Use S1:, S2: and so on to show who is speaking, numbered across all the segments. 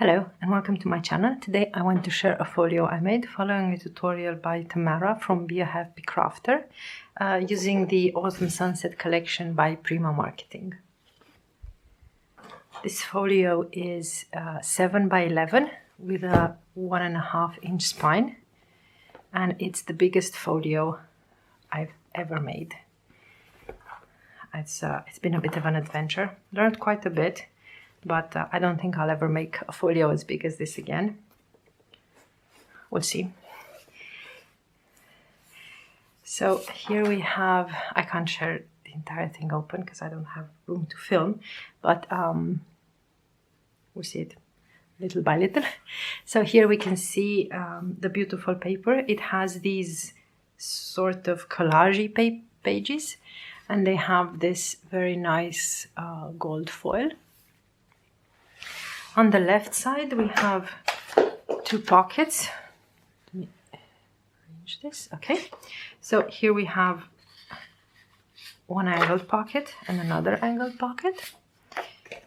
S1: Hello and welcome to my channel. Today I want to share a folio I made following a tutorial by Tamara from Be a Happy Crafter using the Autumn Sunset collection by Prima Marketing. This folio is 7 by 11 with a 1.5 inch spine, and it's the biggest folio I've ever made. It's been a bit of an adventure. Learned quite a bit. But I don't think I'll ever make a folio as big as this again. We'll see. So here we have, I can't share the entire thing open because I don't have room to film, but we'll see it little by little. So here we can see the beautiful paper. It has these sort of collage pages, and they have this very nice gold foil. On the left side, we have two pockets. Let me arrange this. Okay, so here we have one angled pocket and another angled pocket.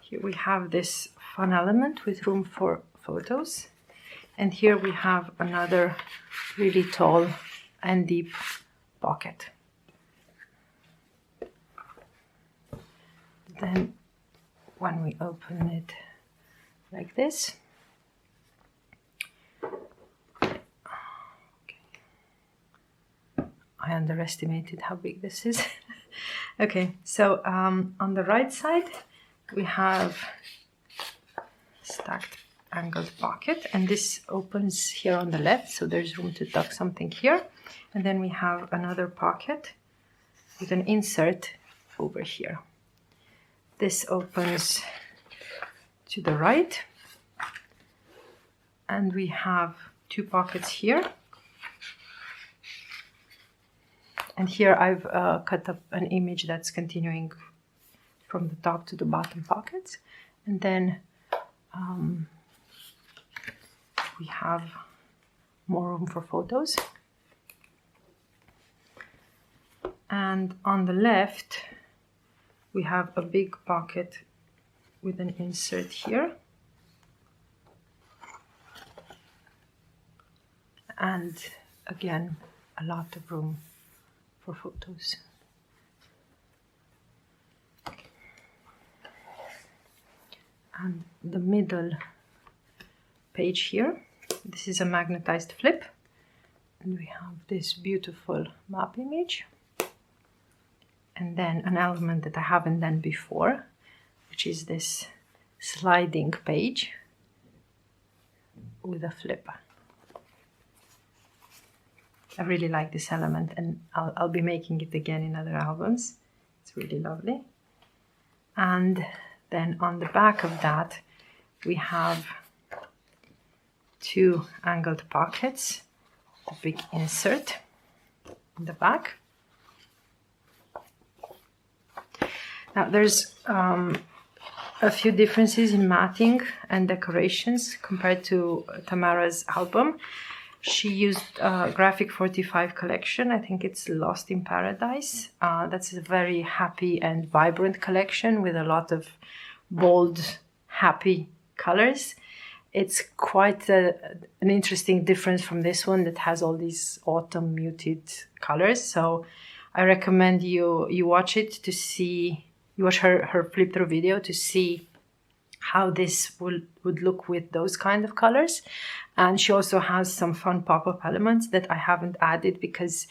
S1: Here we have this fun element with room for photos. And here we have another really tall and deep pocket. Then when we open it like this. Okay. I underestimated how big this is. Okay, so on the right side we have stacked angled pocket, and this opens here on the left, so there's room to tuck something here. And then we have another pocket with an insert over here. This opens to the right, and we have two pockets here, and here I've cut up an image that's continuing from the top to the bottom pockets. And then we have more room for photos, and on the left we have a big pocket with an insert here, and again a lot of room for photos. And the middle page here, this is a magnetized flip, and we have this beautiful map image, and then an element that I haven't done before, which is this sliding page with a flip. I really like this element, and I'll be making it again in other albums. It's really lovely. And then on the back of that we have two angled pockets, a big insert in the back. Now there's a few differences in matting and decorations compared to Tamara's album. She used Graphic 45 collection. I think it's Lost in Paradise. That's a very happy and vibrant collection with a lot of bold, happy colors. It's quite an interesting difference from this one that has all these autumn muted colors. So I recommend you watch it to see. You watch her flip through video to see how this would look with those kind of colors. And she also has some fun pop-up elements that I haven't added because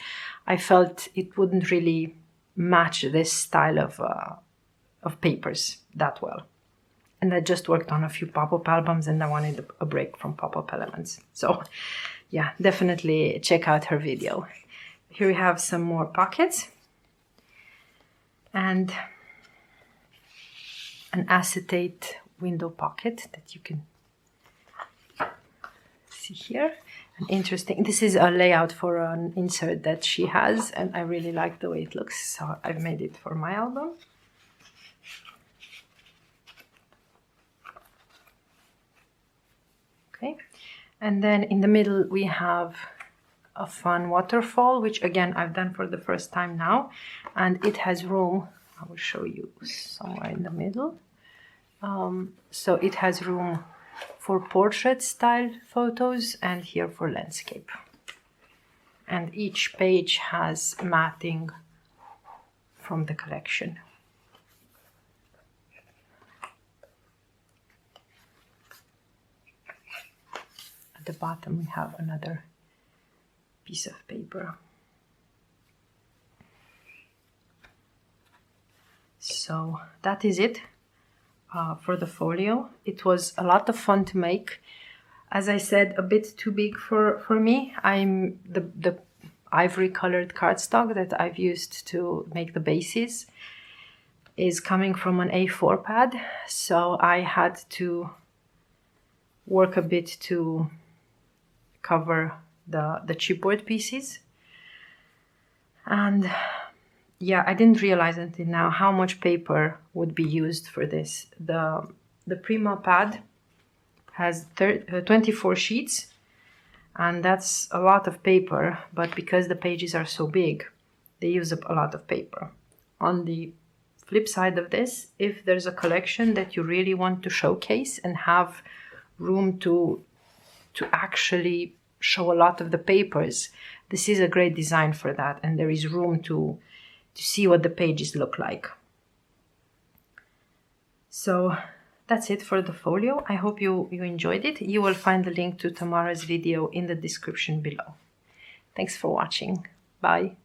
S1: I felt it wouldn't really match this style of papers that well. And I just worked on a few pop-up albums and I wanted a break from pop-up elements. So yeah, definitely check out her video. Here we have some more pockets and an acetate window pocket that you can see here. And interesting, this is a layout for an insert that she has, and I really like the way it looks, so I've made it for my album. Okay, and then in the middle we have a fun waterfall, which again I've done for the first time now, and it has room. I will show you somewhere in the middle. So it has room for portrait style photos and here for landscape. And each page has matting from the collection. At the bottom we have another piece of paper. So that is it for the folio. It was a lot of fun to make. As I said, a bit too big for me. I'm the ivory colored cardstock that I've used to make the bases is coming from an A4 pad, so I had to work a bit to cover the chipboard pieces. And yeah, I didn't realize until now how much paper would be used for this. The Prima pad has 24 sheets, and that's a lot of paper, but because the pages are so big, they use up a lot of paper. On the flip side of this, if there's a collection that you really want to showcase and have room to actually show a lot of the papers, this is a great design for that, and there is room to see what the pages look like. So that's it for the folio. I hope you enjoyed it. You will find the link to Tamara's video in the description below. Thanks for watching. Bye.